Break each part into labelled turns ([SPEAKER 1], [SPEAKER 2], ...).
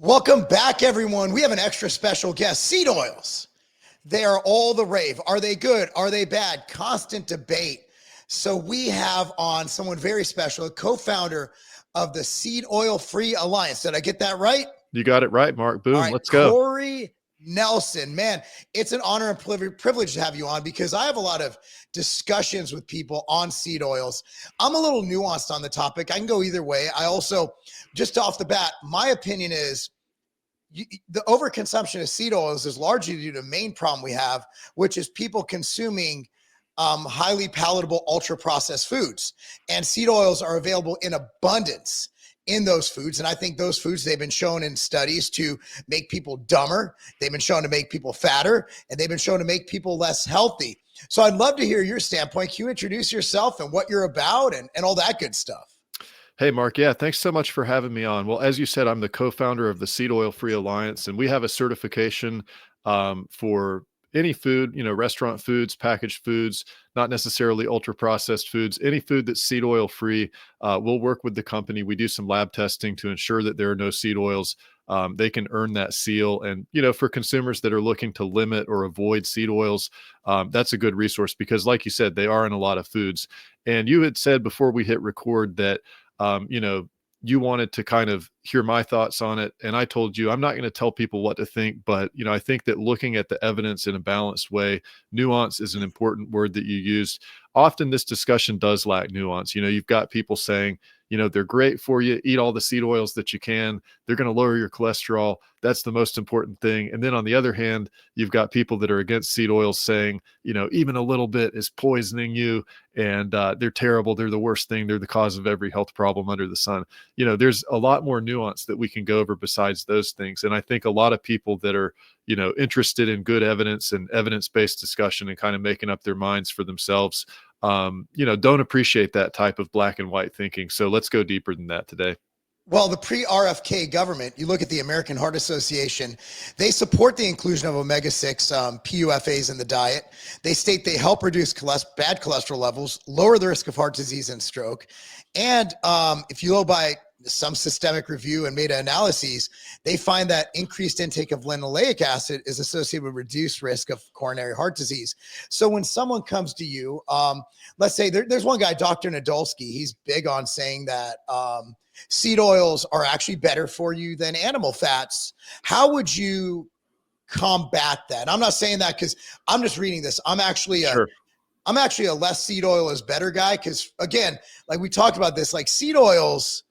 [SPEAKER 1] Welcome back, everyone. We have an extra special guest, seed oils. They are all the rave. Are they good? Are they bad? Constant debate. So we have on someone very special, a co-founder of the Seed Oil Free Alliance. Did I get that right?
[SPEAKER 2] You got it right, Mark. Boom.
[SPEAKER 1] All right,
[SPEAKER 2] Let's go.
[SPEAKER 1] Corey Nelson. Man, it's an honor and privilege to have you on because I have a lot of discussions with people on seed oils. I'm a little nuanced on the topic. I can go either way. I also, just off the bat, my opinion is the overconsumption of seed oils is largely due to the main problem we have, which is people consuming highly palatable, ultra processed foods. And seed oils are available in abundance in those foods. And I think those foods, they've been shown in studies to make people dumber. They've been shown to make people fatter, and they've been shown to make people less healthy. So I'd love to hear your standpoint. Can you introduce yourself and what you're about and all that good stuff?
[SPEAKER 2] Hey, Mark. Yeah, thanks so much for having me on. Well, as you said, I'm the co-founder of the Seed Oil Free Alliance, and we have a certification for any food, restaurant foods, packaged foods, not necessarily ultra processed foods, any food that's seed oil free. We'll work with the company. We do some lab testing to ensure that there are no seed oils. They can earn that seal. And, for consumers that are looking to limit or avoid seed oils, that's a good resource because, like you said, they are in a lot of foods. And you had said before we hit record that, you wanted to kind of hear my thoughts on it. And I told you, I'm not going to tell people what to think, but, I think that looking at the evidence in a balanced way, nuance is an important word that you used. Often this discussion does lack nuance. You've got people saying, they're great for you. Eat all the seed oils that you can. They're going to lower your cholesterol. That's the most important thing. And then on the other hand, you've got people that are against seed oils saying, even a little bit is poisoning you and they're terrible. They're the worst thing. They're the cause of every health problem under the sun. There's a lot more nuance that we can go over besides those things. And I think a lot of people that are, interested in good evidence and evidence-based discussion and kind of making up their minds for themselves, don't appreciate that type of black and white thinking. So let's go deeper than that today.
[SPEAKER 1] Well, the pre-RFK government, you look at the American Heart Association, they support the inclusion of omega-6 PUFAs in the diet. They state they help reduce bad cholesterol levels, lower the risk of heart disease and stroke. And if you go by some systemic review and meta-analyses, they find that increased intake of linoleic acid is associated with reduced risk of coronary heart disease. So when someone comes to you, let's say there's one guy, Dr. Nadolsky, he's big on saying that seed oils are actually better for you than animal fats. How would you combat that? I'm not saying that because I'm just reading this. I'm actually a less seed oil is better guy because, again, like we talked about this, like seed oils,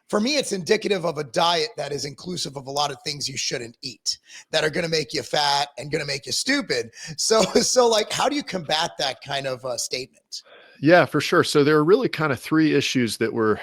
[SPEAKER 1] for me, it's indicative of a diet that is inclusive of a lot of things you shouldn't eat that are going to make you fat and going to make you stupid. So like, how do you combat that kind of statement?
[SPEAKER 2] Yeah, for sure. So there are really kind of three issues that we're,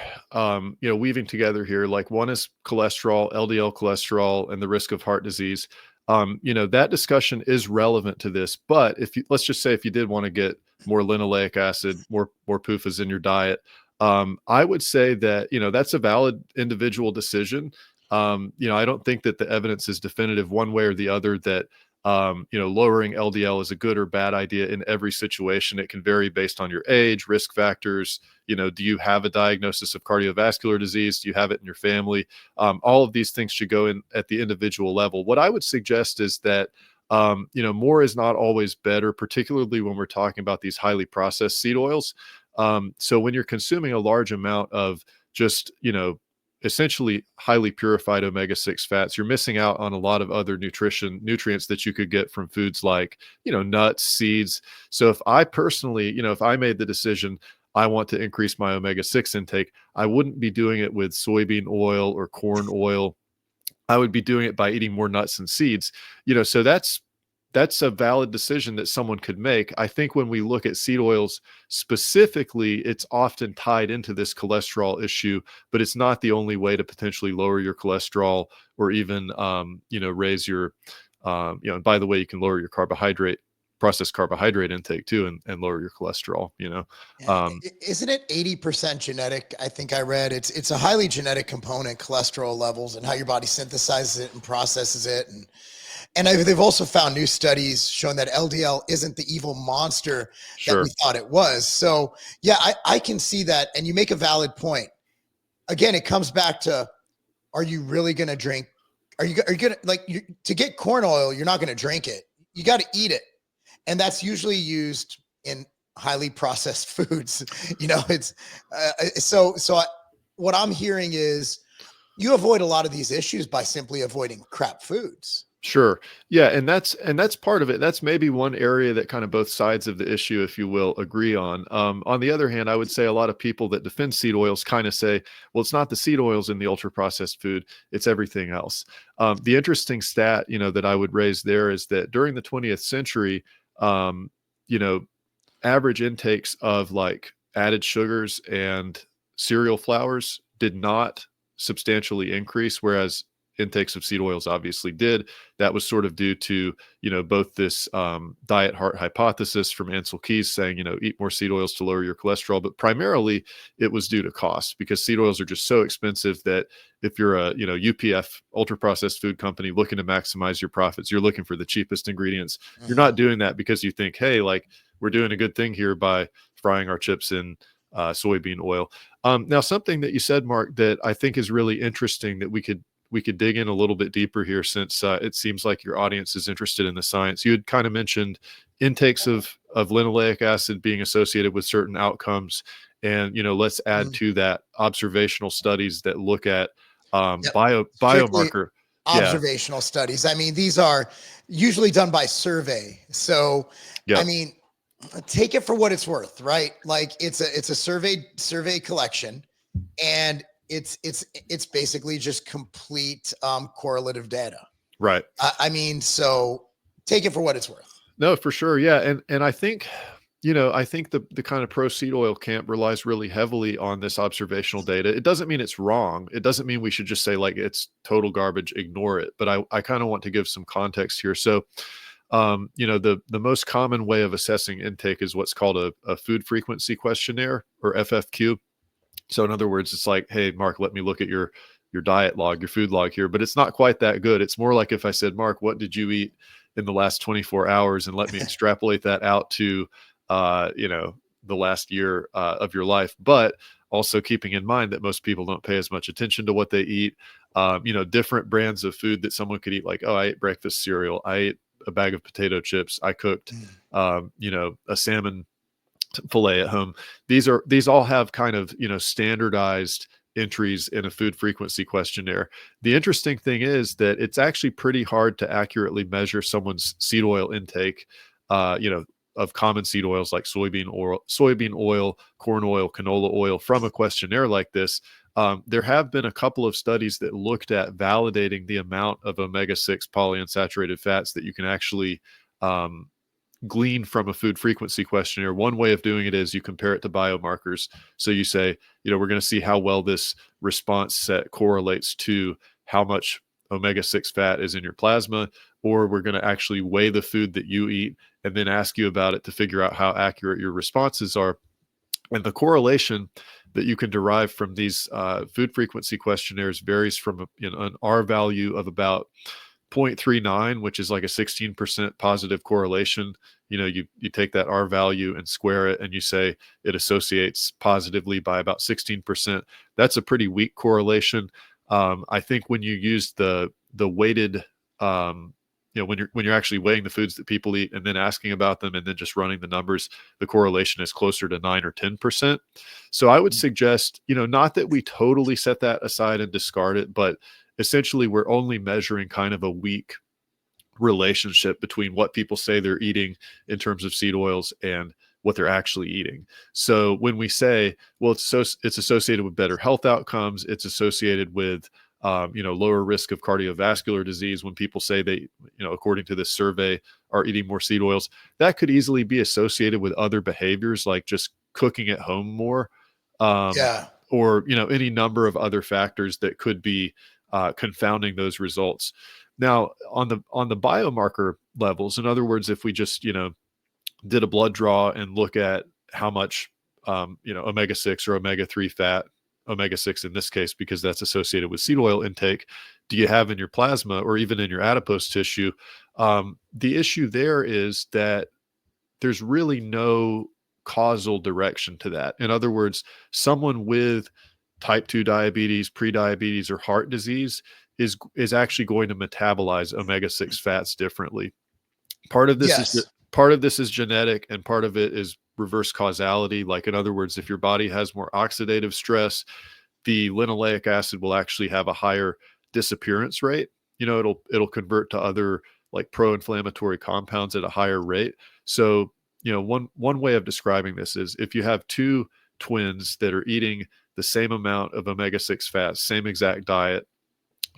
[SPEAKER 2] weaving together here. Like one is cholesterol, LDL cholesterol, and the risk of heart disease. That discussion is relevant to this. But let's just say if you did want to get more linoleic acid, more PUFAs in your diet, I would say that, that's a valid individual decision. I don't think that the evidence is definitive one way or the other that, lowering LDL is a good or bad idea in every situation. It can vary based on your age, risk factors. Do you have a diagnosis of cardiovascular disease? Do you have it in your family? All of these things should go in at the individual level. What I would suggest is that, more is not always better, particularly when we're talking about these highly processed seed oils. So when you're consuming a large amount of just, essentially highly purified omega-6 fats, you're missing out on a lot of other nutrients that you could get from foods like, nuts, seeds. So if I personally, if I made the decision, I want to increase my omega-6 intake, I wouldn't be doing it with soybean oil or corn oil. I would be doing it by eating more nuts and seeds, so that's a valid decision that someone could make. I think when we look at seed oils specifically, it's often tied into this cholesterol issue, but it's not the only way to potentially lower your cholesterol or even, raise your, and by the way, you can lower your processed carbohydrate intake too, and lower your cholesterol,
[SPEAKER 1] Isn't it 80% genetic? I think I read it's a highly genetic component, cholesterol levels and how your body synthesizes it and processes it. And they've also found new studies showing that LDL isn't the evil monster that we thought it was. So yeah, I can see that. And you make a valid point. Again, it comes back to, are you really going to drink are you gonna like to get corn oil? You're not gonna drink it. You got to eat it, and that's usually used in highly processed foods. It's what I'm hearing is you avoid a lot of these issues by simply avoiding crap foods.
[SPEAKER 2] Sure. Yeah, and that's part of it. That's maybe one area that kind of both sides of the issue, if you will, agree on. On the other hand, I would say a lot of people that defend seed oils kind of say, well, it's not the seed oils in the ultra processed food, it's everything else. The interesting stat, that I would raise there is that during the 20th century, um, you know, average intakes of like added sugars and cereal flours did not substantially increase, whereas intakes of seed oils obviously did. That was sort of due to, both this diet heart hypothesis from Ansel Keys saying, eat more seed oils to lower your cholesterol, but primarily it was due to cost because seed oils are just so expensive that if you're a, UPF ultra processed food company looking to maximize your profits, you're looking for the cheapest ingredients. You're not doing that because you think, hey, like we're doing a good thing here by frying our chips in soybean oil. Now, something that you said, Marc, that I think is really interesting that we could dig in a little bit deeper here, since it seems like your audience is interested in the science. You had kind of mentioned intakes of linoleic acid being associated with certain outcomes, and let's add to that observational studies that look at
[SPEAKER 1] Yep. Strictly
[SPEAKER 2] biomarker. Yeah.
[SPEAKER 1] observational studies. I mean, these are usually done by survey. So, I
[SPEAKER 2] Yep.
[SPEAKER 1] mean, take it for what it's worth, right? Like it's a survey collection, and it's basically just complete correlative data.
[SPEAKER 2] Right.
[SPEAKER 1] I mean, so take it for what it's worth.
[SPEAKER 2] No, for sure. Yeah. And I think, I think the kind of pro seed oil camp relies really heavily on this observational data. It doesn't mean it's wrong. It doesn't mean we should just say like it's total garbage, ignore it. But I kind of want to give some context here. So, the most common way of assessing intake is what's called a food frequency questionnaire, or FFQ. So in other words, it's like, hey, Marc, let me look at your diet log, your food log here, but it's not quite that good. It's more like if I said, Marc, what did you eat in the last 24 hours? And let me extrapolate that out to, the last year of your life. But also keeping in mind that most people don't pay as much attention to what they eat. Different brands of food that someone could eat, like, oh, I ate breakfast cereal. I ate a bag of potato chips. I cooked, a salmon fillet at home. These all have kind of, standardized entries in a food frequency questionnaire. The interesting thing is that it's actually pretty hard to accurately measure someone's seed oil intake, of common seed oils like soybean oil, corn oil, canola oil from a questionnaire like this. There have been a couple of studies that looked at validating the amount of omega-6 polyunsaturated fats that you can actually glean from a food frequency questionnaire. One way of doing it is you compare it to biomarkers. So you say, we're going to see how well this response set correlates to how much omega-6 fat is in your plasma, or we're going to actually weigh the food that you eat and then ask you about it to figure out how accurate your responses are. And the correlation that you can derive from these food frequency questionnaires varies from an R value of about 0.39, which is like a 16% positive correlation. You take that R value and square it, and you say it associates positively by about 16%. That's a pretty weak correlation. I think when you use the weighted, when you're actually weighing the foods that people eat and then asking about them and then just running the numbers, the correlation is closer to 9 or 10%. So I would suggest, not that we totally set that aside and discard it, but essentially we're only measuring kind of a weak relationship between what people say they're eating in terms of seed oils and what they're actually eating. So when we say, well, it's associated with better health outcomes, it's associated with lower risk of cardiovascular disease. When people say they, according to this survey, are eating more seed oils, that could easily be associated with other behaviors like just cooking at home more,
[SPEAKER 1] Yeah.
[SPEAKER 2] or any number of other factors that could be confounding those results. Now, on the biomarker levels, in other words, if we just did a blood draw and look at how much omega-6 or omega-3 fat, omega-6 in this case because that's associated with seed oil intake, do you have in your plasma or even in your adipose tissue? The issue there is that there's really no causal direction to that. In other words, someone with type 2 diabetes, prediabetes, or heart disease is actually going to metabolize omega-6 fats differently. Part of this
[SPEAKER 1] Yes.
[SPEAKER 2] is genetic, and part of it is reverse causality. Like, in other words, if your body has more oxidative stress, the linoleic acid will actually have a higher disappearance rate. It'll convert to other like pro-inflammatory compounds at a higher rate. So, one way of describing this is if you have two twins that are eating the same amount of omega-6 fats, same exact diet,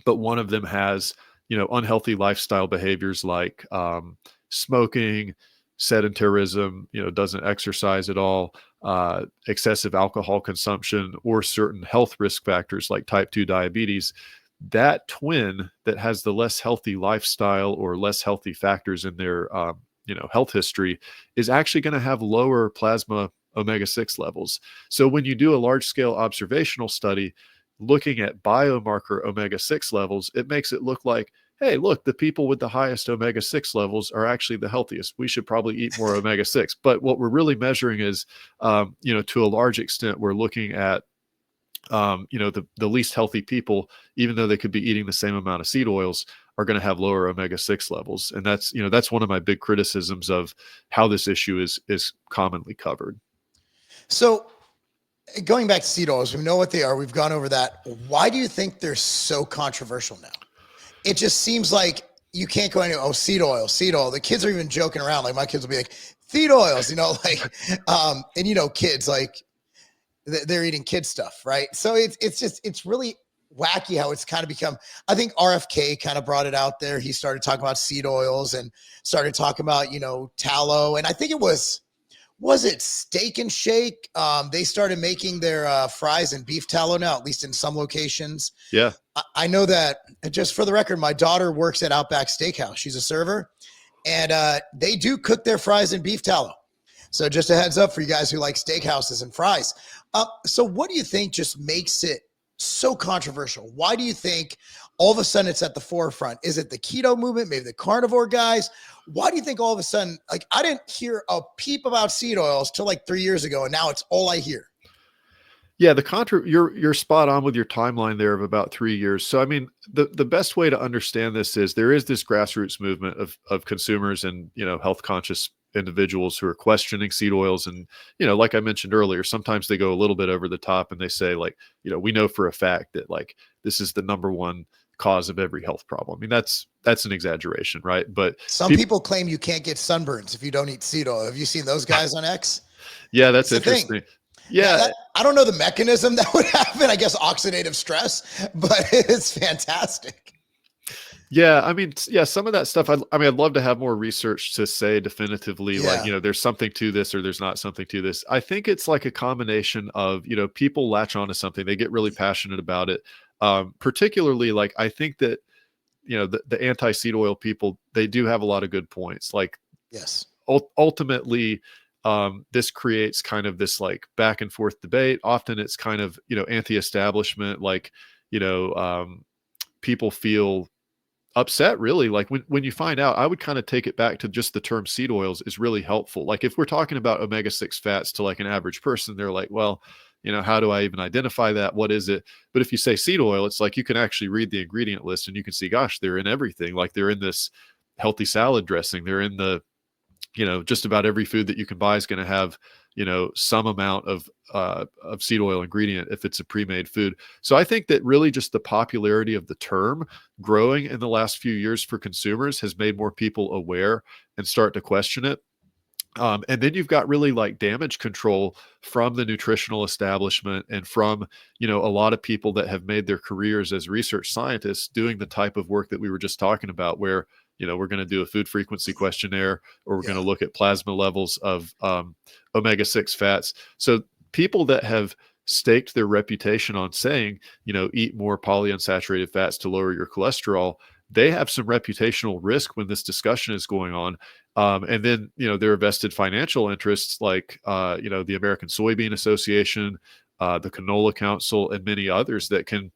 [SPEAKER 2] but one of them has, unhealthy lifestyle behaviors like smoking, sedentarism, doesn't exercise at all, excessive alcohol consumption, or certain health risk factors like type 2 diabetes. That twin that has the less healthy lifestyle or less healthy factors in their, health history is actually going to have lower plasma omega-6 levels. So when you do a large scale observational study looking at biomarker omega-6 levels, it makes it look like, hey, look, the people with the highest omega-6 levels are actually the healthiest. We should probably eat more omega-6. But what we're really measuring is, to a large extent, we're looking at, the least healthy people, even though they could be eating the same amount of seed oils, are going to have lower omega-6 levels. And that's one of my big criticisms of how this issue is commonly covered.
[SPEAKER 1] So going back to seed oils, we know what they are. We've gone over that. Why do you think they're so controversial now? It just seems like you can't go anywhere. Oh, seed oil. The kids are even joking around. Like, my kids will be like, seed oils, and kids, like, they're eating kid stuff, right? So it's really wacky how it's kind of become. I think RFK kind of brought it out there. He started talking about seed oils and started talking about, tallow. And I think it was it Steak and Shake? They started making their fries in beef tallow now, at least in some locations.
[SPEAKER 2] Yeah.
[SPEAKER 1] I know that, just for the record, my daughter works at Outback Steakhouse. She's a server, and they do cook their fries in beef tallow. So just a heads up for you guys who like steakhouses and fries. So what do you think just makes it so controversial? Why do you think all of a sudden it's at the forefront? Is it the keto movement, maybe the carnivore guys? Why do you think all of a sudden, like, I didn't hear a peep about seed oils till like 3 years ago, and now it's all I hear?
[SPEAKER 2] Yeah, you're spot on with your timeline there of about 3 years. So, I mean, the best way to understand this is there is this grassroots movement of consumers and, health conscious individuals who are questioning seed oils. And, like I mentioned earlier, sometimes they go a little bit over the top and they say, like, we know for a fact that, like, this is the number one cause of every health problem. I mean, that's an exaggeration, right? But
[SPEAKER 1] some people claim you can't get sunburns if you don't eat seed oil. Have you seen those guys on X?
[SPEAKER 2] Yeah, that's interesting. Yeah.
[SPEAKER 1] I don't know the mechanism that would happen. I guess oxidative stress, but it's fantastic.
[SPEAKER 2] Yeah. I mean, yeah, some of that stuff, I'd love to have more research to say definitively, like, there's something to this or there's not something to this. I think it's like a combination of, people latch onto something, they get really passionate about it. Particularly, like, I think that, the anti-seed oil people, they do have a lot of good points. Like,
[SPEAKER 1] yes,
[SPEAKER 2] ultimately, this creates kind of this like back and forth debate. Often it's kind of, anti-establishment, like, people feel upset, really. Like, when you find out, I would kind of take it back to just the term seed oils is really helpful. Like, if we're talking about omega-6 fats to like an average person, they're like, well, how do I even identify that? What is it? But if you say seed oil, it's like you can actually read the ingredient list and you can see, gosh, they're in everything. Like, they're in this healthy salad dressing. They're in the, just about every food that you can buy is going to have, some amount of seed oil ingredient if it's a pre-made food. So I think that really just the popularity of the term growing in the last few years for consumers has made more people aware and start to question it. And then you've got really like damage control from the nutritional establishment and from, a lot of people that have made their careers as research scientists doing the type of work that we were just talking about, where, we're going to do a food frequency questionnaire, or we're going to look at plasma levels of omega-6 fats. So people that have staked their reputation on saying, eat more polyunsaturated fats to lower your cholesterol, they have some reputational risk when this discussion is going on. And then, there are vested financial interests like, the American Soybean Association, the Canola Council, and many others that can,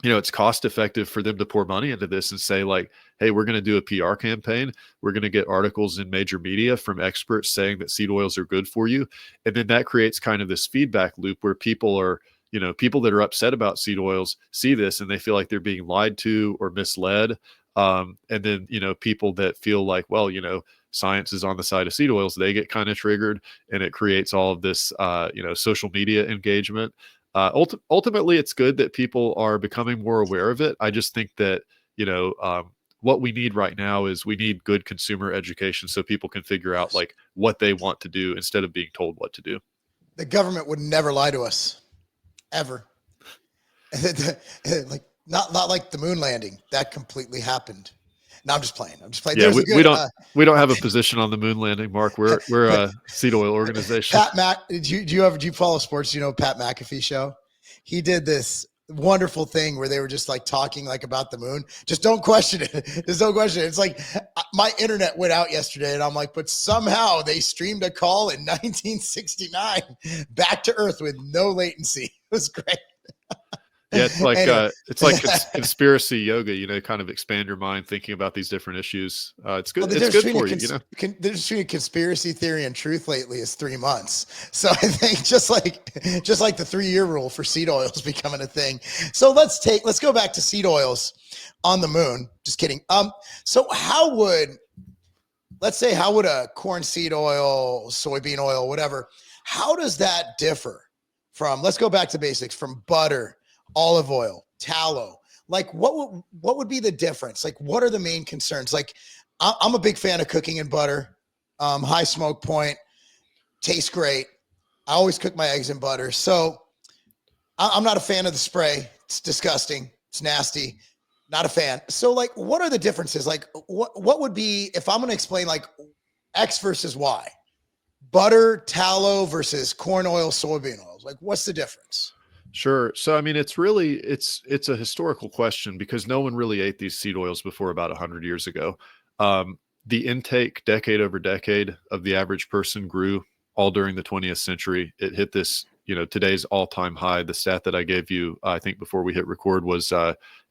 [SPEAKER 2] it's cost effective for them to pour money into this and say, like, hey, we're going to do a PR campaign. We're going to get articles in major media from experts saying that seed oils are good for you. And then that creates kind of this feedback loop where people are, people that are upset about seed oils see this and they feel like they're being lied to or misled. And then, people that feel like, well, science is on the side of seed oils, they get kind of triggered, and it creates all of this, social media engagement. Ultimately, it's good that people are becoming more aware of it. I just think that, what we need right now is we need good consumer education so people can figure out like what they want to do instead of being told what to do.
[SPEAKER 1] The government would never lie to us, ever. Like not like the moon landing that completely happened. No, I'm just playing.
[SPEAKER 2] Yeah, we don't have a position on the moon landing, Mark. We're a seed oil organization.
[SPEAKER 1] Do you follow sports? You know Pat McAfee show? He did this wonderful thing where they were just like talking like about the moon. Just don't question it. Just don't question it. It's like my internet went out yesterday, and I'm like, but somehow they streamed a call in 1969 back to Earth with no latency. It was great.
[SPEAKER 2] Yeah, it's like anyway. It's like conspiracy yoga, kind of expand your mind thinking about these different issues. It's good. Well, it's good for you,
[SPEAKER 1] The difference between conspiracy theory and truth lately is 3 months. So I think just like the 3-year rule for seed oils becoming a thing. So let's go back to seed oils on the moon. Just kidding. So how would a corn seed oil, soybean oil, whatever, how does that differ from, let's go back to basics, from butter, olive oil, tallow? Like what would be the difference? Like what are the main concerns? Like I'm a big fan of cooking in butter, high smoke point, tastes great. I always cook my eggs in butter. So I'm not a fan of the spray. It's disgusting. It's nasty. Not a fan. So like, what are the differences? Like what would be, if I'm going to explain like X versus Y, butter, tallow versus corn oil, soybean oils, like what's the difference?
[SPEAKER 2] Sure. So, I mean, it's a historical question because no one really ate these seed oils before about 100 years ago. The intake decade over decade of the average person grew all during the 20th century. It hit this, today's all-time high. The stat that I gave you, I think before we hit record, was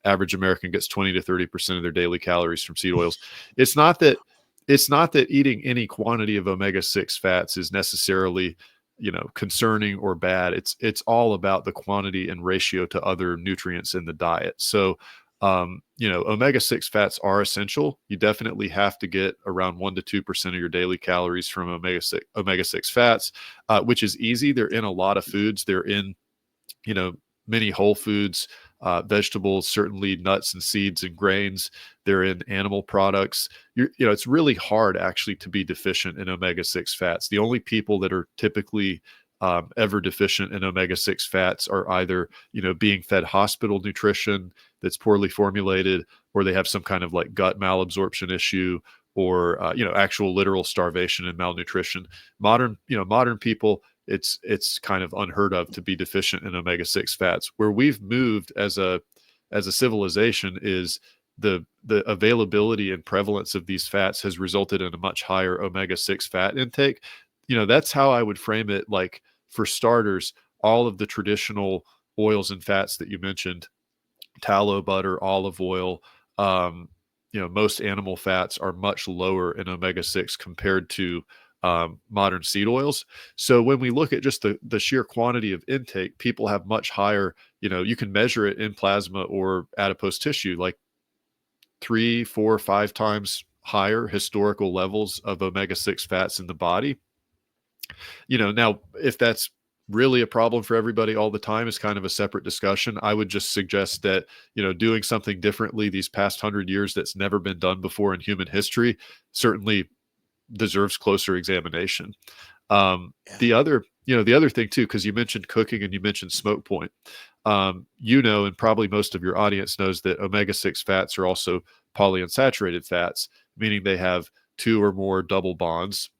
[SPEAKER 2] average American gets 20 to 30% of their daily calories from seed oils. It's not that eating any quantity of omega-6 fats is necessarily concerning or bad. It's all about the quantity and ratio to other nutrients in the diet. So, omega-6 fats are essential. You definitely have to get around 1 to 2% of your daily calories from omega-6 fats, which is easy. They're in a lot of foods. They're in, many whole foods, vegetables, certainly nuts and seeds and grains. They're in animal products. It's really hard actually to be deficient in omega-6 fats. The only people that are typically ever deficient in omega-6 fats are either, being fed hospital nutrition that's poorly formulated, or they have some kind of like gut malabsorption issue, or, actual literal starvation and malnutrition. Modern people, it's kind of unheard of to be deficient in omega-6 fats. Where we've moved as a civilization is the availability and prevalence of these fats has resulted in a much higher omega-6 fat intake. That's how I would frame it. Like, for starters, all of the traditional oils and fats that you mentioned, tallow, butter, olive oil, most animal fats are much lower in omega-6 compared to modern seed oils. So when we look at just the sheer quantity of intake, people have much higher, you can measure it in plasma or adipose tissue, like 3, 4, 5 times higher historical levels of omega-6 fats in the body. Now, if that's really a problem for everybody all the time is kind of a separate discussion. I would just suggest that, doing something differently these past 100 years that's never been done before in human history certainly deserves closer examination. The other thing too, because you mentioned cooking and you mentioned smoke point, and probably most of your audience knows that omega-6 fats are also polyunsaturated fats, meaning they have 2 or more double bonds.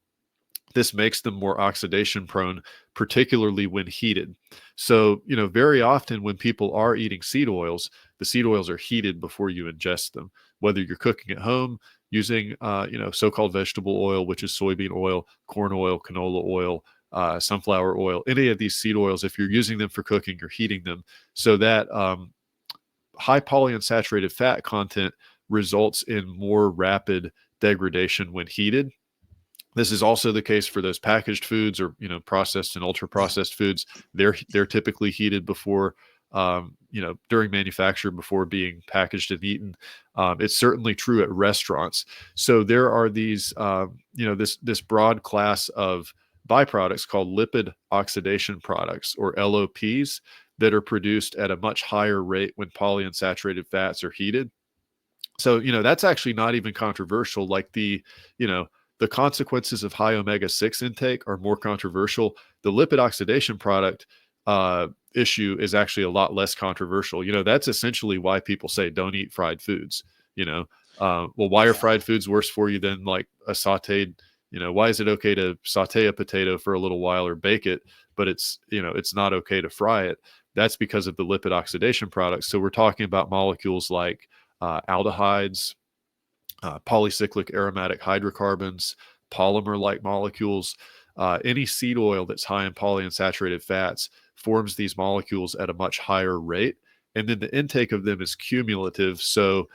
[SPEAKER 2] This makes them more oxidation prone, particularly when heated. So, very often when people are eating seed oils, the seed oils are heated before you ingest them, whether you're cooking at home using, so-called vegetable oil, which is soybean oil, corn oil, canola oil, sunflower oil, any of these seed oils. If you're using them for cooking, you're heating them. So that high polyunsaturated fat content results in more rapid degradation when heated. This is also the case for those packaged foods or, processed and ultra
[SPEAKER 1] Yeah.
[SPEAKER 2] processed foods. They're typically heated before, during manufacture before being packaged and eaten. It's certainly true at restaurants. So there are these, this broad class of byproducts called lipid oxidation products, or LOPs, that are produced at a much higher rate when polyunsaturated fats are heated. So, that's actually not even controversial. Like you know, the consequences of high omega-6 intake are more controversial. The lipid oxidation product issue is actually a lot less controversial. That's essentially why people say don't eat fried foods. Well, why are
[SPEAKER 1] Yeah.
[SPEAKER 2] fried foods worse for you than like a sauteed? Why is it okay to saute a potato for a little while or bake it, but it's not okay to fry it? That's because of the lipid oxidation products. So we're talking about molecules like aldehydes, polycyclic aromatic hydrocarbons, polymer-like molecules. Any seed oil that's high in polyunsaturated fats forms these molecules at a much higher rate. And then the intake of them is cumulative. So,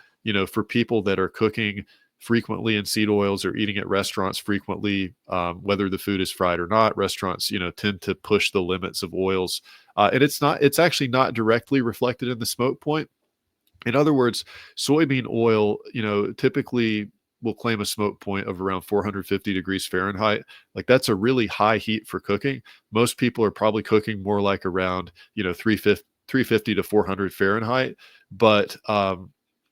[SPEAKER 2] for people that are cooking frequently in seed oils or eating at restaurants frequently, whether the food is fried or not, restaurants, tend to push the limits of oils. And it's actually not directly reflected in the smoke point. In other words, soybean oil, typically will claim a smoke point of around 450 degrees Fahrenheit. Like that's a really high heat for cooking. Most people are probably cooking more like around, 350 to 400 Fahrenheit. But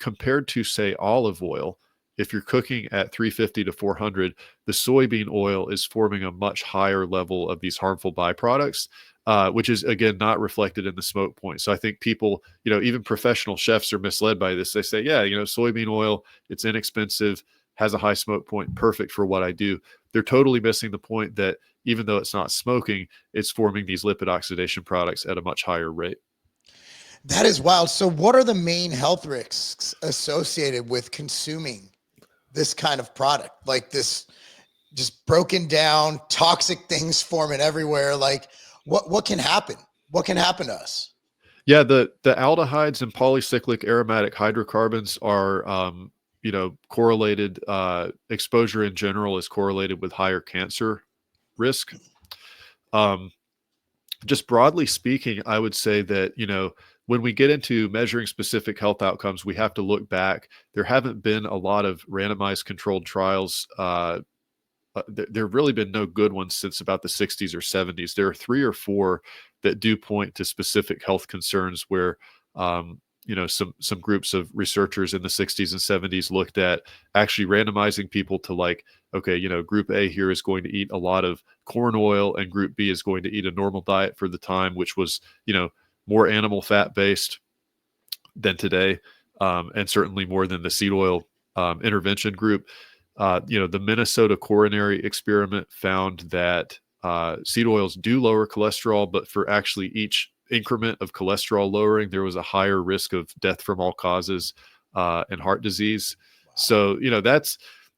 [SPEAKER 2] compared to, say, olive oil, if you're cooking at 350 to 400, the soybean oil is forming a much higher level of these harmful byproducts, which is, again, not reflected in the smoke point. So I think people, even professional chefs are misled by this. They say, yeah, soybean oil, it's inexpensive, has a high smoke point, perfect for what I do. They're totally missing the point that even though it's not smoking, it's forming these lipid oxidation products at a much higher rate.
[SPEAKER 1] That is wild. So what are the main health risks associated with consuming this kind of product? Like this just broken down, toxic things forming everywhere. Like what can happen? What can happen to us?
[SPEAKER 2] Yeah, the aldehydes and polycyclic aromatic hydrocarbons are, correlated. Exposure in general is correlated with higher cancer risk. Um, just broadly speaking, I would say that, when we get into measuring specific health outcomes, we have to look back. There haven't been a lot of randomized controlled trials. There have really been no good ones since about the 60s or 70s. There are 3 or 4 that do point to specific health concerns where, some groups of researchers in the 60s and 70s looked at actually randomizing people to, like, okay, group A here is going to eat a lot of corn oil and group B is going to eat a normal diet for the time, which was, more animal fat based than today, and certainly more than the seed oil intervention group. The Minnesota coronary experiment found that seed oils do lower cholesterol, but for actually each increment of cholesterol lowering, there was a higher risk of death from all causes and heart disease.
[SPEAKER 1] Wow.
[SPEAKER 2] So,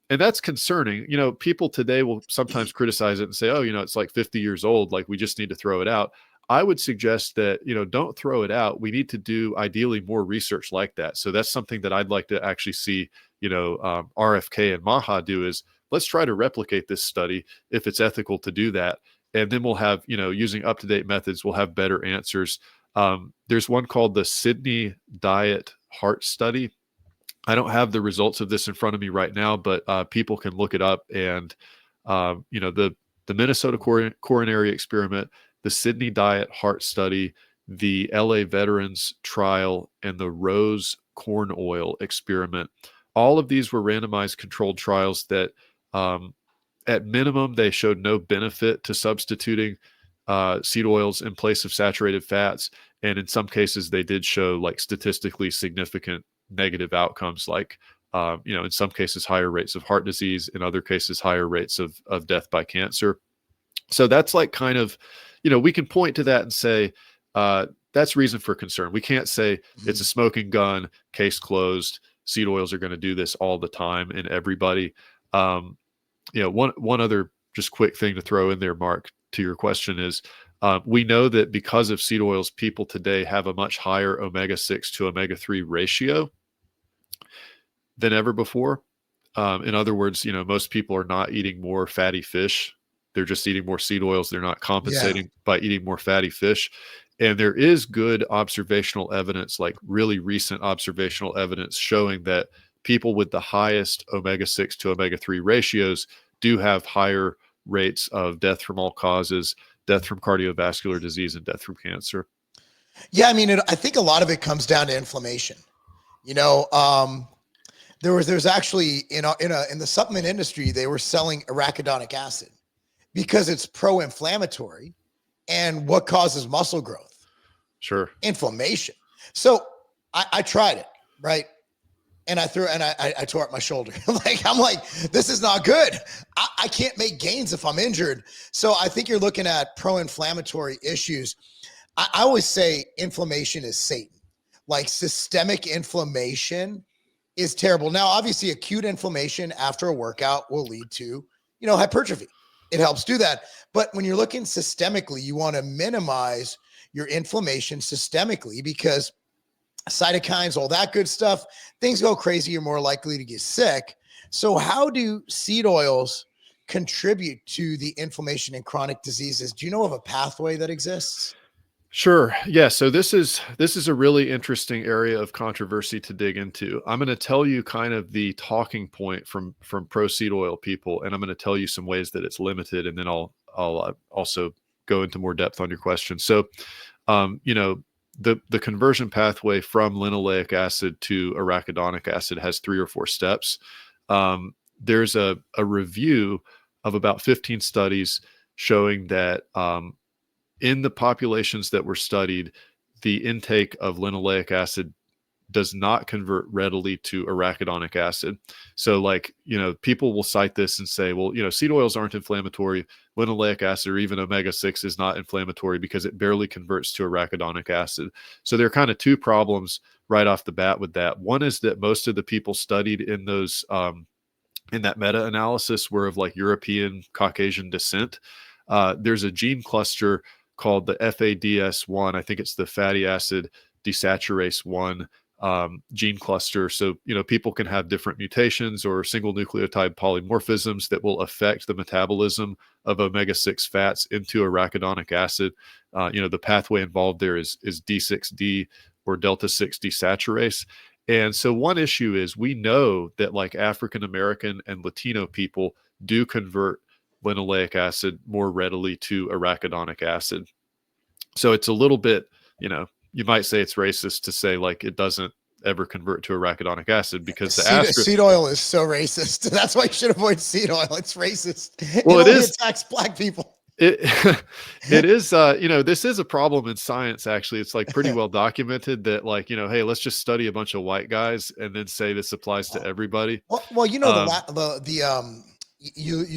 [SPEAKER 2] that's concerning. People today will sometimes criticize it and say, oh, it's like 50 years old, like we just need to throw it out. I would suggest that, don't throw it out. We need to do ideally more research like that. So that's something that I'd like to actually see, RFK and Maha do, is let's try to replicate this study if it's ethical to do that. And then we'll have, using up-to-date methods, we'll have better answers. There's one called the Sydney Diet Heart Study. I don't have the results of this in front of me right now, but people can look it up. And, the Minnesota coronary experiment, the Sydney Diet Heart Study, the LA Veterans Trial, and the Rose Corn Oil Experiment. All of these were randomized controlled trials that, at minimum, they showed no benefit to substituting seed oils in place of saturated fats. And in some cases, they did show like statistically significant negative outcomes, like, in some cases, higher rates of heart disease, in other cases, higher rates of death by cancer. So that's like kind of, we can point to that and say, that's reason for concern. We can't say it's a smoking gun, case closed, seed oils are going to do this all the time in everybody. One other just quick thing to throw in there, Mark, to your question is, we know that because of seed oils, people today have a much higher omega-6 to omega-3 ratio than ever before. In other words, most people are not eating more fatty fish. They're just eating more seed oils. They're not
[SPEAKER 1] Yeah.
[SPEAKER 2] compensating by eating more fatty fish. And there is good observational evidence, like really recent observational evidence showing that people with the highest omega-6 to omega-3 ratios do have higher rates of death from all causes, death from cardiovascular disease, and death from cancer.
[SPEAKER 1] Yeah, I mean, I think a lot of it comes down to inflammation. You know, there's actually in the supplement industry, they were selling arachidonic acid because it's pro-inflammatory, and what causes muscle growth?
[SPEAKER 2] Sure.
[SPEAKER 1] Inflammation. So I tried it, right? And I tore up my shoulder. I'm like, this is not good. I can't make gains if I'm injured. So I think you're looking at pro-inflammatory issues. I always say inflammation is Satan. Like systemic inflammation is terrible. Now, obviously, acute inflammation after a workout will lead to, hypertrophy. It helps do that. But when you're looking systemically, you want to minimize your inflammation systemically because cytokines, all that good stuff, things go crazy, you're more likely to get sick. So how do seed oils contribute to the inflammation and chronic diseases? Do you know of a pathway that exists?
[SPEAKER 2] Sure. Yeah. So this is a really interesting area of controversy to dig into. I'm going to tell you kind of the talking point from pro seed oil people, and I'm going to tell you some ways that it's limited, and then I'll also go into more depth on your question. So, the conversion pathway from linoleic acid to arachidonic acid has 3 or 4 steps. There's a review of about 15 studies showing that in the populations that were studied, the intake of linoleic acid does not convert readily to arachidonic acid. So people will cite this and say, well, seed oils aren't inflammatory. Linoleic acid or even omega-6 is not inflammatory because it barely converts to arachidonic acid. So there are kind of 2 problems right off the bat with that. One is that most of the people studied in those, in that meta-analysis were of like European Caucasian descent. There's a gene cluster called the FADS1. I think it's the fatty acid desaturase 1 gene cluster. So, people can have different mutations or single nucleotide polymorphisms that will affect the metabolism of omega-6 fats into arachidonic acid. The pathway involved there is D6D or delta 6 desaturase. And so one issue is we know that like African American and Latino people do convert linoleic acid more readily to arachidonic acid. So it's a little bit, you might say it's racist to say like it doesn't ever convert to arachidonic acid because
[SPEAKER 1] seed oil is so racist. That's why you should avoid seed oil. It's racist.
[SPEAKER 2] Well,
[SPEAKER 1] it only attacks Black people.
[SPEAKER 2] It is, this is a problem in science. Actually, it's like pretty well documented that like, hey, let's just study a bunch of white guys and then say this applies to everybody.
[SPEAKER 1] Well, you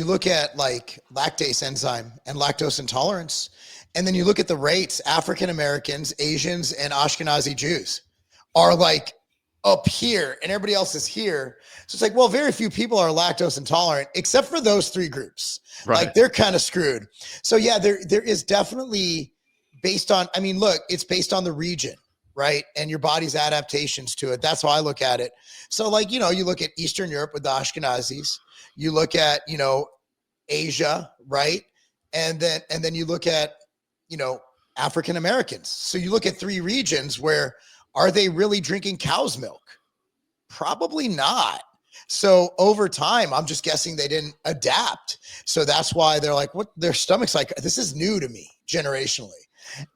[SPEAKER 1] look at like lactase enzyme and lactose intolerance, and then you look at the rates. African Americans, Asians, and Ashkenazi Jews are like up here, and everybody else is here. So it's like, well, very few people are lactose intolerant, except for those 3 groups. Right. Like they're kind of screwed. So yeah, there is definitely based on. I mean, look, it's based on the region, right, and your body's adaptations to it. That's how I look at it. So like, you look at Eastern Europe with the Ashkenazis. You look at, Asia, right? And then you look at, African Americans. So you look at 3 regions where are they really drinking cow's milk? Probably not. So over time, I'm just guessing they didn't adapt. So that's why they're like, what their stomach's like, this is new to me generationally.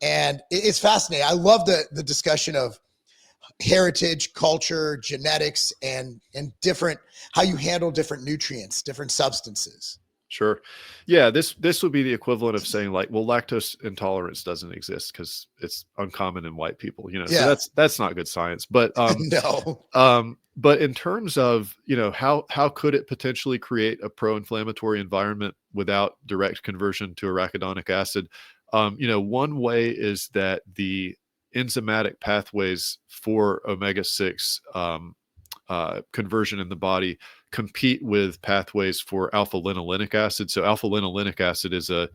[SPEAKER 1] And it's fascinating. I love the discussion of heritage, culture, genetics, and different, how you handle different nutrients, different substances.
[SPEAKER 2] Sure. Yeah. This would be the equivalent of saying like, well, lactose intolerance doesn't exist because it's uncommon in white people, so that's not good science, but,
[SPEAKER 1] no.
[SPEAKER 2] But in terms of, how could it potentially create a pro-inflammatory environment without direct conversion to arachidonic acid? One way is that the enzymatic pathways for omega-6 conversion in the body compete with pathways for alpha-linolenic acid. So alpha-linolenic acid is a,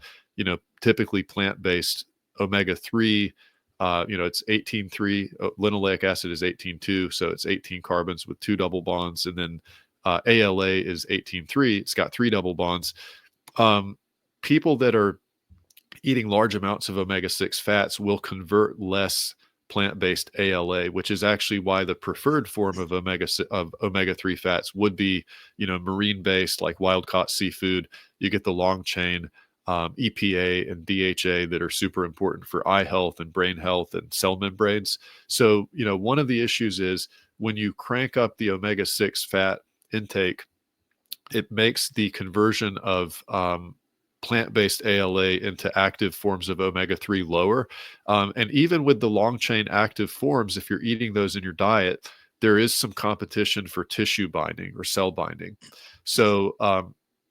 [SPEAKER 2] typically plant-based omega-3. It's 18,3. Linoleic acid is 18,2. So it's 18 carbons with 2 double bonds. And then ALA is 18.3. It's got 3 double bonds. People that are eating large amounts of omega-6 fats will convert less plant-based ALA, which is actually why the preferred form of omega-3 fats would be, marine-based, like wild-caught seafood. You get the long chain EPA and DHA that are super important for eye health and brain health and cell membranes. So, one of the issues is when you crank up the omega-6 fat intake, it makes the conversion of plant-based ALA into active forms of omega-3 lower. And even with the long chain active forms, if you're eating those in your diet, there is some competition for tissue binding or cell binding. So,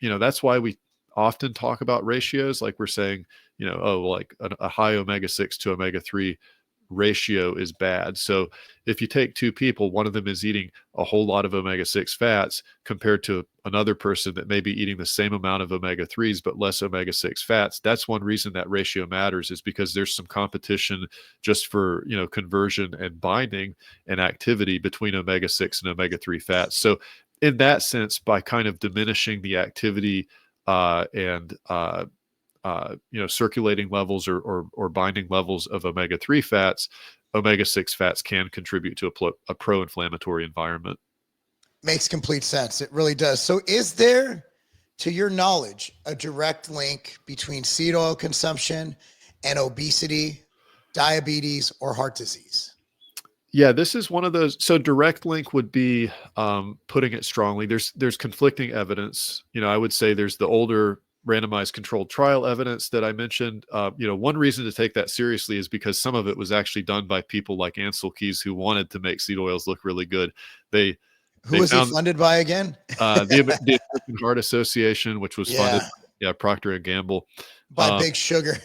[SPEAKER 2] that's why we often talk about ratios. Like we're saying, like a high omega-6 to omega-3 ratio is bad. So if you take two people, one of them is eating a whole lot of omega-6 fats compared to another person that may be eating the same amount of omega-3s but less omega-6 fats. That's one reason that ratio matters, is because there's some competition just for, conversion and binding and activity between omega-6 and omega-3 fats. So in that sense, by kind of diminishing the activity and circulating levels or binding levels of omega-3 fats, omega-6 fats can contribute to a pro-inflammatory environment.
[SPEAKER 1] Makes complete sense. It really does. So is there, to your knowledge, a direct link between seed oil consumption and obesity, diabetes, or heart disease?
[SPEAKER 2] Yeah, this is one of those. So direct link would be putting it strongly. There's conflicting evidence. I would say there's the older randomized controlled trial evidence that I mentioned. One reason to take that seriously is because some of it was actually done by people like Ansel Keys, who wanted to make seed oils look really good.
[SPEAKER 1] Who was he funded by again?
[SPEAKER 2] The American Heart Association, which was funded by Procter and Gamble.
[SPEAKER 1] By Big Sugar.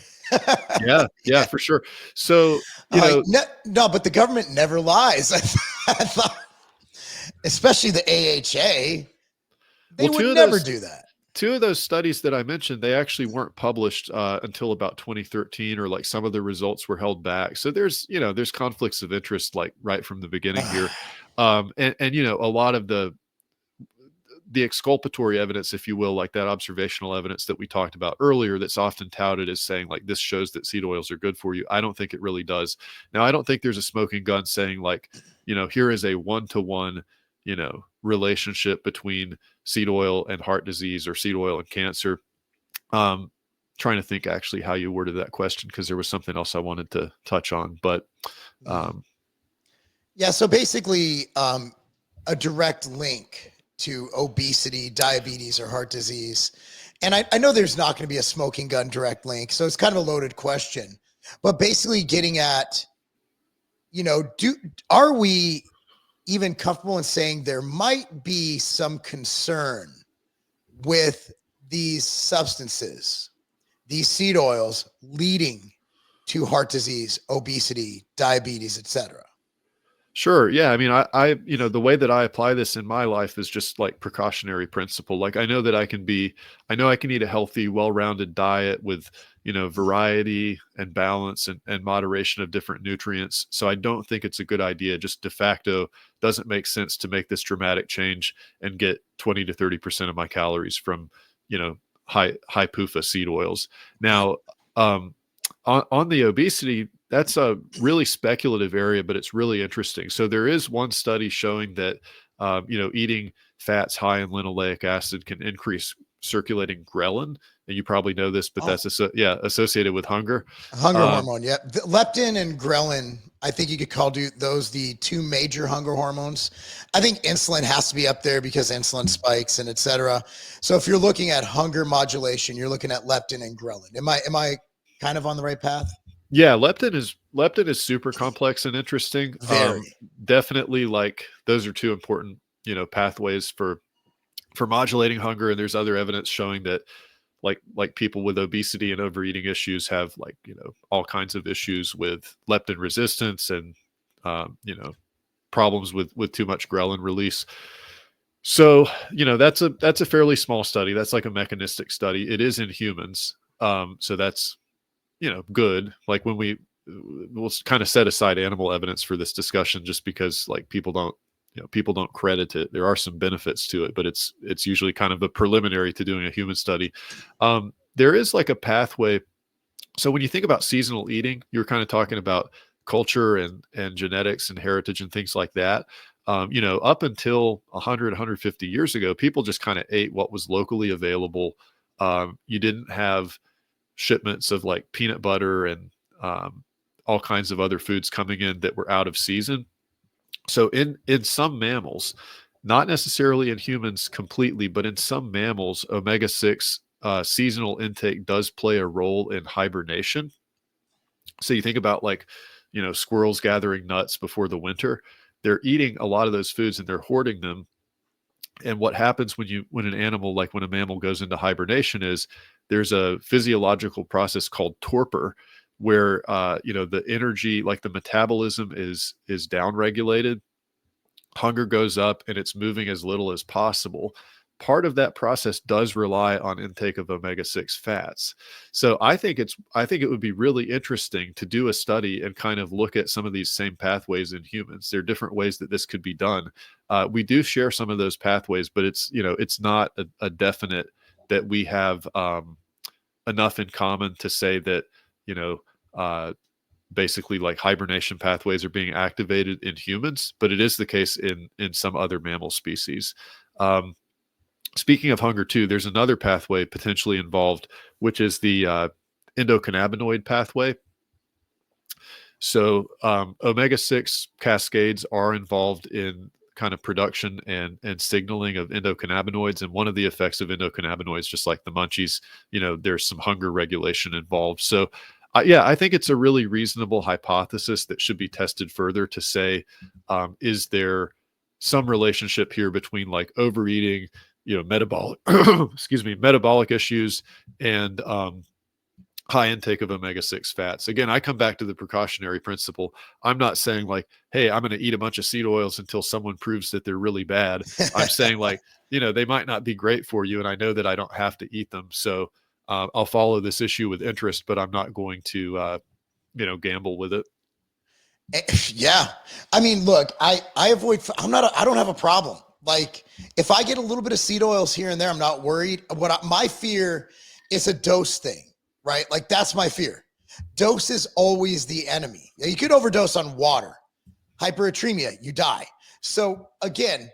[SPEAKER 2] yeah, for sure. So,
[SPEAKER 1] no, but the government never lies. I thought, especially the AHA, they would never do that.
[SPEAKER 2] Two of those studies that I mentioned, they actually weren't published until about 2013, or like some of the results were held back. So there's conflicts of interest, like right from the beginning here. And a lot of the exculpatory evidence, if you will, like that observational evidence that we talked about earlier, that's often touted as saying like this shows that seed oils are good for you. I don't think it really does. Now, I don't think there's a smoking gun saying like, here is a 1-to-1, relationship between seed oil and heart disease or seed oil and cancer. Trying to think actually how you worded that question, because there was something else I wanted to touch on, but
[SPEAKER 1] so basically a direct link to obesity, diabetes, or heart disease. And I know there's not going to be a smoking gun direct link, so it's kind of a loaded question, but basically getting at, are we even comfortable in saying there might be some concern with these substances, these seed oils, leading to heart disease, obesity, diabetes, etc.?
[SPEAKER 2] Sure. Yeah. I mean, I the way that I apply this in my life is just like precautionary principle. Like I know I can eat a healthy, well-rounded diet with, variety and balance and moderation of different nutrients. So I don't think it's a good idea. Just de facto doesn't make sense to make this dramatic change and get 20 to 30% of my calories from, high PUFA seed oils. Now, on the obesity, that's a really speculative area, but it's really interesting. So there is one study showing that, eating fats high in linoleic acid can increase circulating ghrelin. And you probably know this, but that's associated with hunger.
[SPEAKER 1] Hunger hormone. Yeah. The leptin and ghrelin, I think you could call those the two major hunger hormones. I think insulin has to be up there because insulin spikes and et cetera. So if you're looking at hunger modulation, you're looking at leptin and ghrelin. Am I kind of on the right path?
[SPEAKER 2] Yeah, leptin is super complex and interesting.
[SPEAKER 1] Very.
[SPEAKER 2] Definitely, like those are two important, pathways for modulating hunger. And there's other evidence showing that like people with obesity and overeating issues have all kinds of issues with leptin resistance and problems with too much ghrelin release. So, that's a fairly small study. That's like a mechanistic study. It is in humans. So that's good. Like when we'll kind of set aside animal evidence for this discussion, just because like people don't people don't credit it. There are some benefits to it, but it's usually kind of a preliminary to doing a human study. There is like a pathway. So when you think about seasonal eating, you're kind of talking about culture and genetics and heritage and things like that. Up until 100, 150 years ago, people just kind of ate what was locally available. You didn't have shipments of like peanut butter and all kinds of other foods coming in that were out of season. So in some mammals, not necessarily in humans completely, but in some mammals, omega-6 seasonal intake does play a role in hibernation. So you think about like, squirrels gathering nuts before the winter. They're eating a lot of those foods and they're hoarding them. And what happens when an animal, like when a mammal goes into hibernation, is there's a physiological process called torpor, where the energy, like the metabolism is downregulated, hunger goes up, and it's moving as little as possible. Part of that process does rely on intake of omega-6 fats. So I think it would be really interesting to do a study and kind of look at some of these same pathways in humans. There are different ways that this could be done. We do share some of those pathways, but it's not a definite that we have enough in common to say that, basically like hibernation pathways are being activated in humans, but it is the case in some other mammal species. Speaking of hunger too, there's another pathway potentially involved, which is the endocannabinoid pathway. So omega-6 cascades are involved in kind of production and signaling of endocannabinoids. And one of the effects of endocannabinoids, just like the munchies, there's some hunger regulation involved. So I think it's a really reasonable hypothesis that should be tested further to say, is there some relationship here between like overeating, metabolic, metabolic issues and high intake of omega-6 fats. Again, I come back to the precautionary principle. I'm not saying like, hey, I'm going to eat a bunch of seed oils until someone proves that they're really bad. I'm saying like, they might not be great for you. And I know that I don't have to eat them. So I'll follow this issue with interest, but I'm not going to, gamble with it.
[SPEAKER 1] Yeah. I mean, look, I don't have a problem. Like if I get a little bit of seed oils here and there, I'm not worried. My fear is a dose thing, right? Like that's my fear. Dose is always the enemy. You could overdose on water, hypernatremia, you die. So again,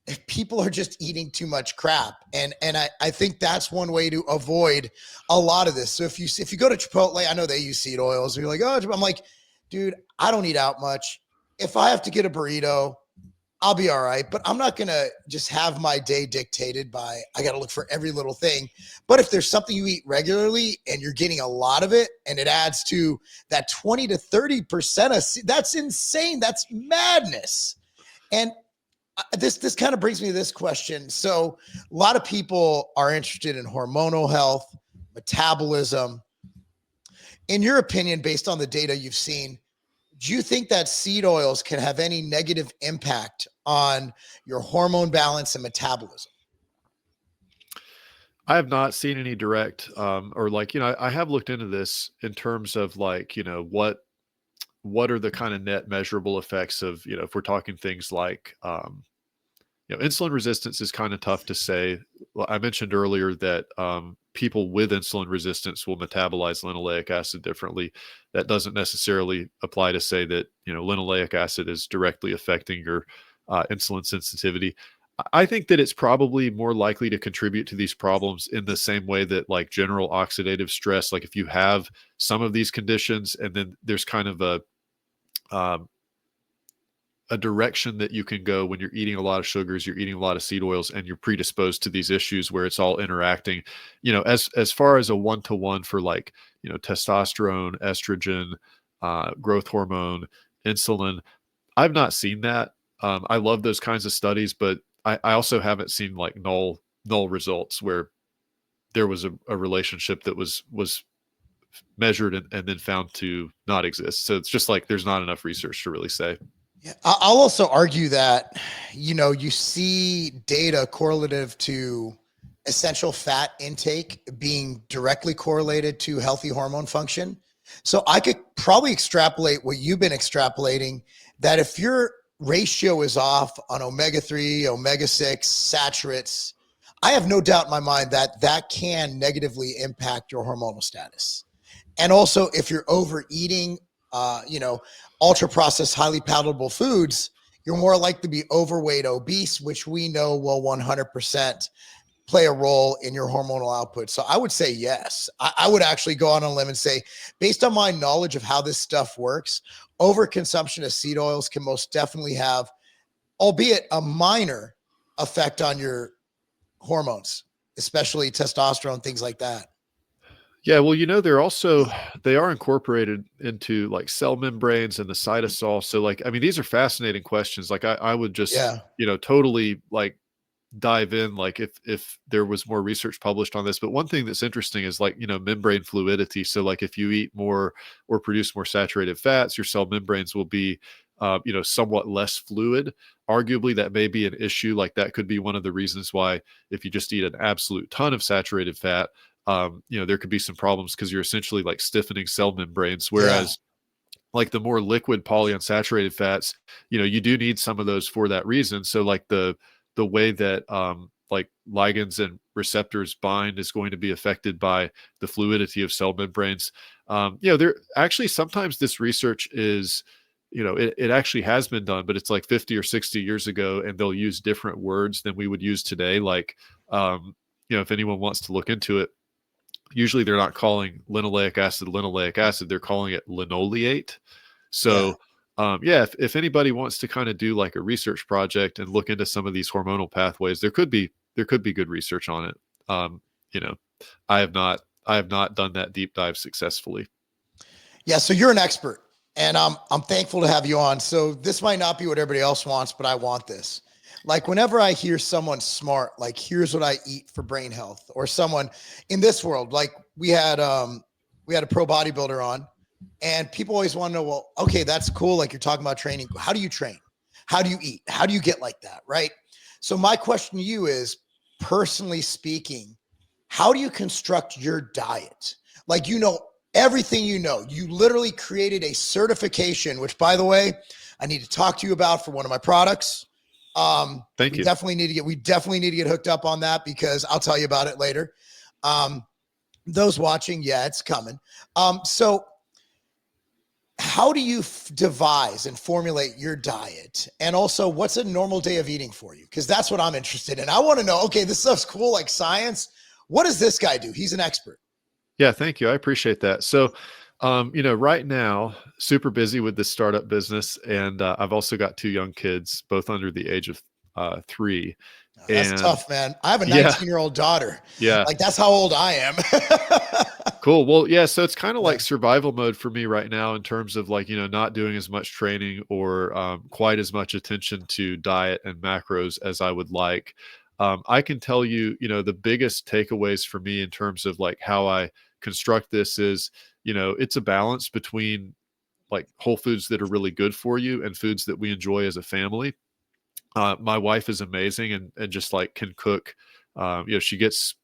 [SPEAKER 1] if people are just eating too much crap, and I think that's one way to avoid a lot of this. So if you go to Chipotle, I know they use seed oils. And you're like, oh, I'm like, dude, I don't eat out much. If I have to get a burrito, I'll be all right. But I'm not going to just have my day dictated by, I got to look for every little thing. But if there's something you eat regularly and you're getting a lot of it and it adds to that 20 to 30%, that's insane. That's madness. And this kind of brings me to this question. So a lot of people are interested in hormonal health, metabolism. In your opinion, based on the data you've seen, do you think that seed oils can have any negative impact on your hormone balance and metabolism?
[SPEAKER 2] I have not seen any direct, or like, I have looked into this in terms of like, what are the kind of net measurable effects of, if we're talking things like, insulin resistance is kind of tough to say. Well, I mentioned earlier that people with insulin resistance will metabolize linoleic acid differently. That doesn't necessarily apply to say that, linoleic acid is directly affecting your insulin sensitivity. I think that it's probably more likely to contribute to these problems in the same way that like general oxidative stress, like if you have some of these conditions and then there's kind of a direction that you can go when you're eating a lot of sugars, you're eating a lot of seed oils, and you're predisposed to these issues where it's all interacting, as far as a one-to-one for like, testosterone, estrogen, growth hormone, insulin. I've not seen that. I love those kinds of studies, but I also haven't seen like null results where there was a relationship that was measured and then found to not exist. So it's just like, there's not enough research to really say.
[SPEAKER 1] Yeah, I'll also argue that, you see data correlative to essential fat intake being directly correlated to healthy hormone function. So I could probably extrapolate what you've been extrapolating, that if you're ratio is off on omega-3, omega-6, saturates, I have no doubt in my mind that that can negatively impact your hormonal status. And also, if you're overeating, ultra processed, highly palatable foods, you're more likely to be overweight, obese, which we know will 100% play a role in your hormonal output. So I would say yes. I would actually go on a limb and say, based on my knowledge of how this stuff works, overconsumption of seed oils can most definitely have, albeit a minor effect on your hormones, especially testosterone, things like that.
[SPEAKER 2] Yeah, well, they are incorporated into like cell membranes and the cytosol. So like, I mean, these are fascinating questions. Like I would just,
[SPEAKER 1] Yeah.
[SPEAKER 2] totally like dive in, like if there was more research published on this. But one thing that's interesting is like, membrane fluidity. So like if you eat more or produce more saturated fats, your cell membranes will be, somewhat less fluid. Arguably, that may be an issue. Like that could be one of the reasons why if you just eat an absolute ton of saturated fat, there could be some problems because you're essentially like stiffening cell membranes.
[SPEAKER 1] Yeah.
[SPEAKER 2] Whereas like the more liquid polyunsaturated fats, you do need some of those for that reason. So like the way that like ligands and receptors bind is going to be affected by the fluidity of cell membranes. There actually sometimes this research is, it actually has been done, but it's like 50 or 60 years ago, and they'll use different words than we would use today. Like, if anyone wants to look into it, usually they're not calling linoleic acid, they're calling it linoleate.
[SPEAKER 1] Yeah.
[SPEAKER 2] So if anybody wants to kind of do like a research project and look into some of these hormonal pathways, there could be good research on it. You know, I have not done that deep dive successfully.
[SPEAKER 1] Yeah. So you're an expert, and I'm thankful to have you on. So this might not be what everybody else wants, but I want this. Like whenever I hear someone smart, like here's what I eat for brain health, or someone in this world, like we had a pro bodybuilder on, and people always want to know, well, okay, that's cool. Like you're talking about training. How do you train? How do you eat? How do you get like that? Right. So my question to you is, personally speaking, how do you construct your diet? Like, everything, you literally created a certification, which by the way, I need to talk to you about for one of my products.
[SPEAKER 2] Thank
[SPEAKER 1] We
[SPEAKER 2] you.
[SPEAKER 1] definitely need to get hooked up on that, because I'll tell you about it later. Those watching, yeah, it's coming. So how do you devise and formulate your diet? And also, what's a normal day of eating for you? Because that's what I'm interested in. I want to know, okay, this stuff's cool, like science. What does this guy do? He's an expert.
[SPEAKER 2] Yeah, thank you. I appreciate that. So, right now, super busy with this startup business, and I've also got two young kids, both under the age of 3.
[SPEAKER 1] Oh, that's
[SPEAKER 2] And
[SPEAKER 1] tough, man. I have a
[SPEAKER 2] yeah,
[SPEAKER 1] 19-year-old daughter.
[SPEAKER 2] yeah,
[SPEAKER 1] Like, that's how old I am.
[SPEAKER 2] cool. Well, yeah, so it's kind of
[SPEAKER 1] Yeah.
[SPEAKER 2] like survival mode for me right now in terms of like, not doing as much training or quite as much attention to diet and macros as I would like. I can tell you, the biggest takeaways for me in terms of like how I construct this is, it's a balance between like whole foods that are really good for you and foods that we enjoy as a family. My wife is amazing and just like can cook. She gets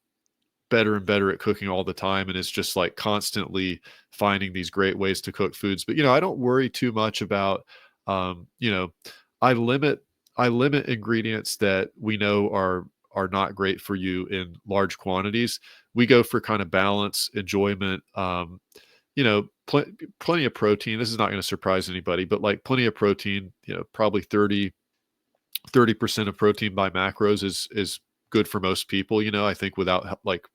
[SPEAKER 2] better and better at cooking all the time, and it's just like constantly finding these great ways to cook foods. But I don't worry too much about um, you know, I limit ingredients that we know are not great for you in large quantities. We go for kind of balance, enjoyment, plenty of protein. This is not going to surprise anybody, but like plenty of protein, probably 30% of protein by macros is good for most people. I think without like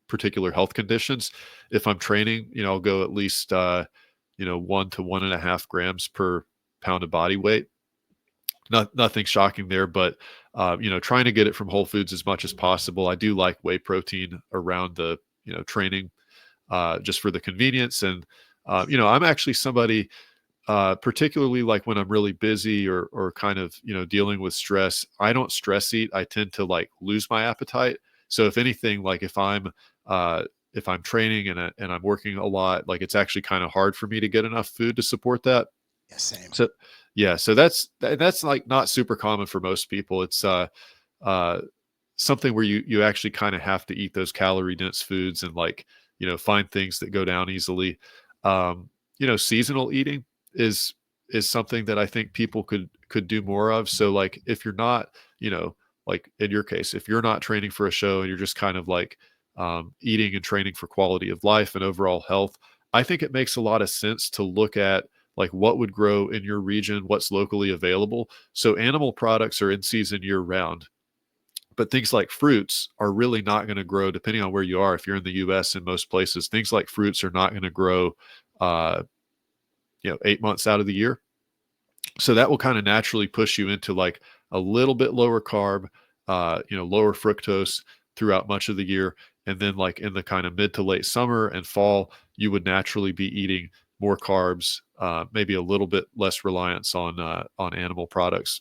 [SPEAKER 2] particular health conditions. If I'm training, I'll go at least 1 to 1.5 grams per pound of body weight. Nothing shocking there, but trying to get it from whole foods as much as possible. I do like whey protein around the training, just for the convenience. And I'm actually somebody, particularly like when I'm really busy or kind of dealing with stress. I don't stress eat. I tend to like lose my appetite. So if anything, like uh, if I'm training and I'm working a lot, like it's actually kind of hard for me to get enough food to support that.
[SPEAKER 1] Yeah, same.
[SPEAKER 2] So yeah, so that's like not super common for most people. It's uh something where you actually kind of have to eat those calorie dense foods and like, find things that go down easily. Seasonal eating is is something that I think people could do more of. So like if you're not, like in your case, if you're not training for a show and you're just kind of like eating and training for quality of life and overall health, I think it makes a lot of sense to look at like what would grow in your region, what's locally available. So animal products are in season year round, but things like fruits are really not going to grow depending on where you are. If you're in the US, in most places, things like fruits are not going to grow, uh, 8 months out of the year. So that will kind of naturally push you into like a little bit lower carb, lower fructose throughout much of the year. And then like in the kind of mid to late summer and fall, you would naturally be eating more carbs, maybe a little bit less reliance on animal products.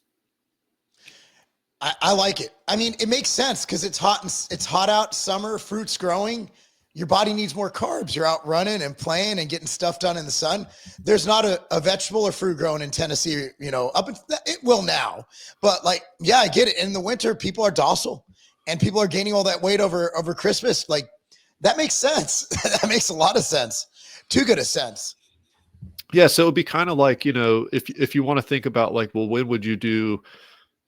[SPEAKER 1] I like it. I mean, it makes sense because it's hot out, summer, fruits growing. Your body needs more carbs. You're out running and playing and getting stuff done in the sun. There's not a vegetable or fruit grown in Tennessee, it will now. But like, yeah, I get it. In the winter, people are docile and people are gaining all that weight over Christmas. Like that makes sense. That makes a lot of sense. Too good a sense.
[SPEAKER 2] Yeah. So it'd be kind of like, if you want to think about like, well, when would you do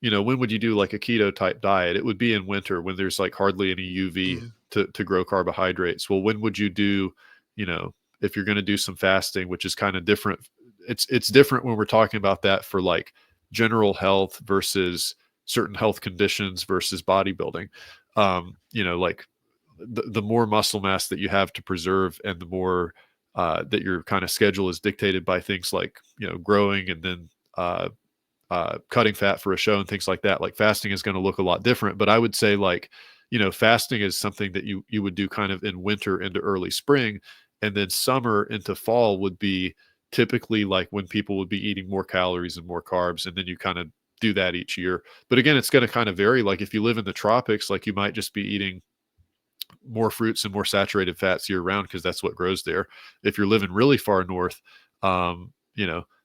[SPEAKER 2] like a keto type diet? It would be in winter when there's like hardly any UV to grow carbohydrates. Well, when would you do, if you're going to do some fasting, which is kind of different. It's different when we're talking about that for like general health versus certain health conditions versus bodybuilding. Like the more muscle mass that you have to preserve and the more that your kind of schedule is dictated by things like, growing and then, cutting fat for a show and things like that, like fasting is going to look a lot different. But I would say like, fasting is something that you would do kind of in winter into early spring, and then summer into fall would be typically like when people would be eating more calories and more carbs. And then you kind of do that each year. But again, it's going to kind of vary. Like if you live in the tropics, like you might just be eating more fruits and more saturated fats year round because that's what grows there. If you're living really far north,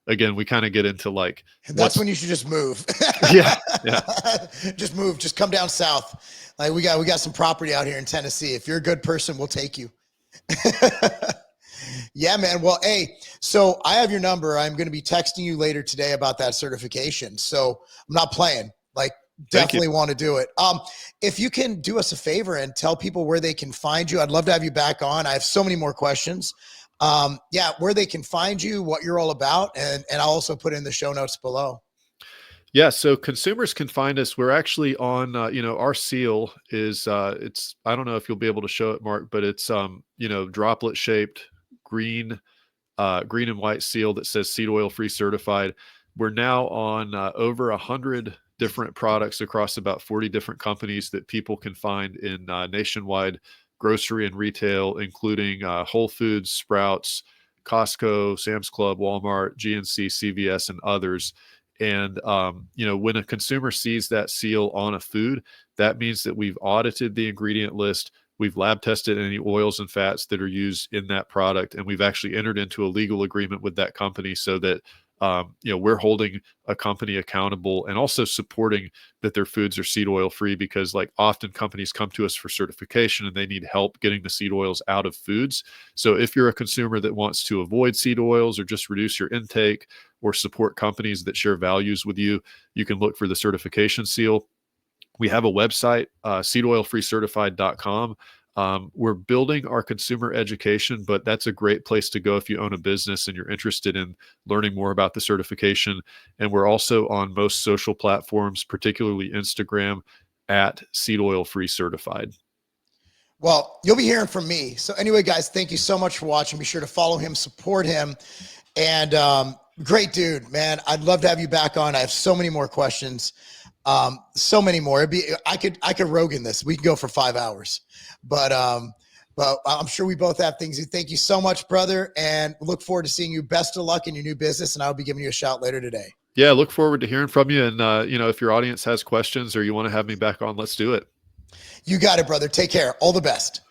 [SPEAKER 2] again, we kind of get into like
[SPEAKER 1] that's when you should just move.
[SPEAKER 2] Yeah.
[SPEAKER 1] Just move. Just come down south. Like we got some property out here in Tennessee. If you're a good person, we'll take you. Yeah, man. Well, hey, so I have your number. I'm going to be texting you later today about that certification. So I'm not playing. Like, definitely want to do it. If you can do us a favor and tell people where they can find you, I'd love to have you back on. I have so many more questions. Where they can find you, what you're all about, and I'll also put in the show notes below.
[SPEAKER 2] Yeah, so consumers can find us. We're actually on, our seal is, I don't know if you'll be able to show it, Mark, but it's, droplet shaped green and white seal that says seed oil free certified. We're now on over 100 different products across about 40 different companies that people can find in nationwide grocery and retail, including Whole Foods, Sprouts, Costco, Sam's Club, Walmart, GNC, CVS, and others. And, when a consumer sees that seal on a food, that means that we've audited the ingredient list. We've lab tested any oils and fats that are used in that product. And we've actually entered into a legal agreement with that company so that, we're holding a company accountable and also supporting that their foods are seed oil free, because like often companies come to us for certification and they need help getting the seed oils out of foods. So if you're a consumer that wants to avoid seed oils or just reduce your intake or support companies that share values with you, you can look for the certification seal. We have a website, seedoilfreecertified.com. We're building our consumer education, but that's a great place to go if you own a business and you're interested in learning more about the certification. And we're also on most social platforms, particularly Instagram, at Seed Oil Free Certified.
[SPEAKER 1] Well, you'll be hearing from me. So anyway, guys, thank you so much for watching. Be sure to follow him, support him. And great dude, man. I'd love to have you back on. I have so many more questions. So many more. I could Rogan this. We could go for 5 hours, but I'm sure we both have things. Thank you so much, brother. And look forward to seeing you. Best of luck in your new business. And I'll be giving you a shout later today.
[SPEAKER 2] Yeah. Look forward to hearing from you. And, if your audience has questions or you want to have me back on, let's do it.
[SPEAKER 1] You got it, brother. Take care. All the best.